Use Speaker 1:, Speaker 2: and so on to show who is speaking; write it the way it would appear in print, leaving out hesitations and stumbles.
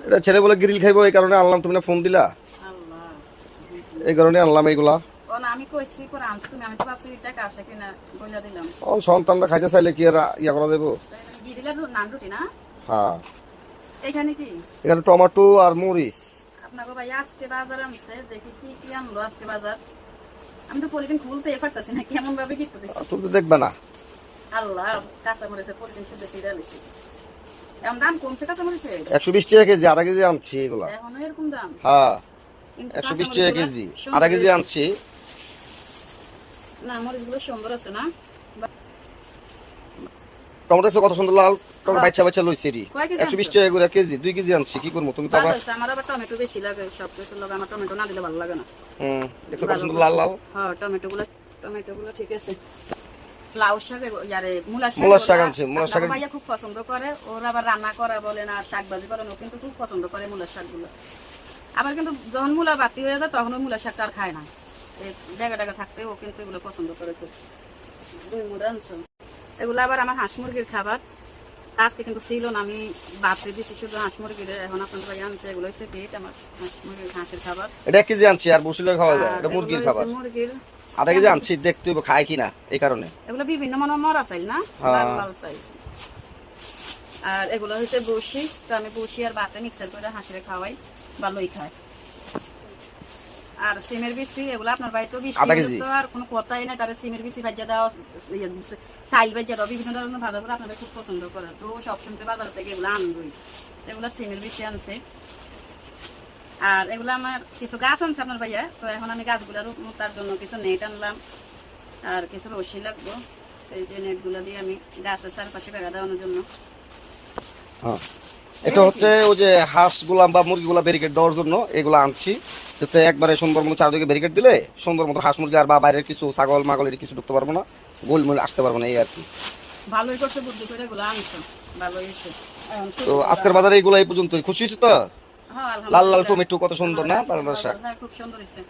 Speaker 1: এটা ছেলে বলে গ্রিল খাইবো এই কারণে আনলাম, তুমি না ফোন দিলা, এই কারণে আনলাম এইগুলা। সন্তানরা খাইতে চাইলে কি আর ইয়া করা দেবো। হ্যাঁ এখানে টমেটো আর মরিচ।
Speaker 2: আপনাকে ভাই আজকে বাজার আনছে, দেখি কি কি আনলো আজকে বাজার। আমি তো পলিথিন খুলতে পারতাছি না, কেমন ভাবে কি করতেছি।
Speaker 1: তুমি তো দেখবে না।
Speaker 2: আল্লাহ, কাঁচা মরিচের পলিথিন খুলতে সিরা লিছি। এমন দাম কমছে কাঁচা মরিচের?
Speaker 1: 120 টাকা কেজি, আধা কেজি আনছি এগুলা।
Speaker 2: এখন এরকম দাম?
Speaker 1: হ্যাঁ 120 টাকা কেজি, আধা কেজি আনছি।
Speaker 2: না মরিচগুলো সুন্দর আছে না?
Speaker 1: টমেটো কত সুন্দর লাল টমেটো, বাচ্চা বাচ্চা লইছে রি 120 টাকা করে কেজি, 2 কেজি আনছি। কি করব তুমি তো আবার?
Speaker 2: আমার আবার টমেটো বেশি লাগে, সব কিছু লাগে আমার, টমেটো না দিলে ভালো লাগে না।
Speaker 1: দেখো কত সুন্দর লাল লাল।
Speaker 2: হ্যাঁ টমেটোগুলো ঠিক আছে। লাউ শাক ইয়ারে মূলা
Speaker 1: শাক আনছে, মূলা শাক
Speaker 2: ভাইয়া খুব পছন্দ করে, ওরা আবার রান্না করা বলে না, শাক ভাজি করে, ও কিন্তু খুব পছন্দ করে মূলা শাকগুলো। আবার কিন্তু যখন মূলা বাতি হয়ে যায় তখন ওই মূলা শাকটা আর খায় না, এই ডেগা ডেগা থাকতে ও কিন্তু এগুলো পছন্দ করে খুব। দুই মুড়া আনছো, এগুলো আবার আমার হাঁস মুরগির খাবার। আজকে কিন্তু ছিল না, আমি বাপরে দিছি শুধু হাঁস মুরগির। এখন আপনার ভাই আনছে, এগুলো হচ্ছে পেট আমার হাঁস মুরগির, হাঁসের খাবার।
Speaker 1: এটা 1 কেজি আনছি আর বসিলে খাওয়া যায়, এটা মুরগির খাবার।
Speaker 2: মুরগির
Speaker 1: আধা কেজি আনছি, দেখতে হবে খায় কিনা এই কারণে।
Speaker 2: এগুলো বিভিন্ন মানের মরা চাই না, লাল লাল চাই। আর এগুলো হচ্ছে বসি, তো আমি বসি আর ভাতে মিক্সার করে হাঁসিরে খাওয়াই, ভালোই খায়। আর সিমের বিচি, এগুলো আপনার বাড়িতে বৃষ্টি তো আর কোনো কথাই নাই, তার সিমের বিচি ভাজা দেওয়া, সাইল ভাজা দেওয়া, বিভিন্ন ধরনের ভাজা করে আপনারা খুব পছন্দ করে, তো সবসময় বাজার থেকে এগুলো আনবই। এগুলো সিমের বিচি আনছে। আর এগুলো আমার কিছু গাছ আনছে আপনার ভাইয়া, তো এখন আমি গাছগুলো রুপবো, তার জন্য কিছু নেট আনলাম আর কিছু রশি লাগবো। এই যে নেটগুলো দিয়ে আমি গাছের চারপাশে বেড়া দেওয়ানোর জন্য।
Speaker 1: এটা হচ্ছে ওই যে হাঁসগুলা বা মুরগিগুলা ব্যারিকেড দেওয়ার জন্য এগুলো আনছি, যাতে একবারে সুন্দর মতো চারদিকে ব্যারিকেড দিলে সুন্দর মতো হাঁস মুরগি আর বা বাইরের কিছু ছাগল মাগল এর কিছু ঢুকতে পারবো না, গোলমোল আসতে পারবো না, এই আর কি।
Speaker 2: ভালোই করছে বুদ্ধি করে এগুলো আনছো, ভালোই হয়েছে।
Speaker 1: তো আজকের বাজারে এগুলো এই পর্যন্ত। খুশি হয়েছে তো? লাল লাল টমেটো কত সুন্দর না, পালং শাক
Speaker 2: খুব সুন্দর হয়েছে।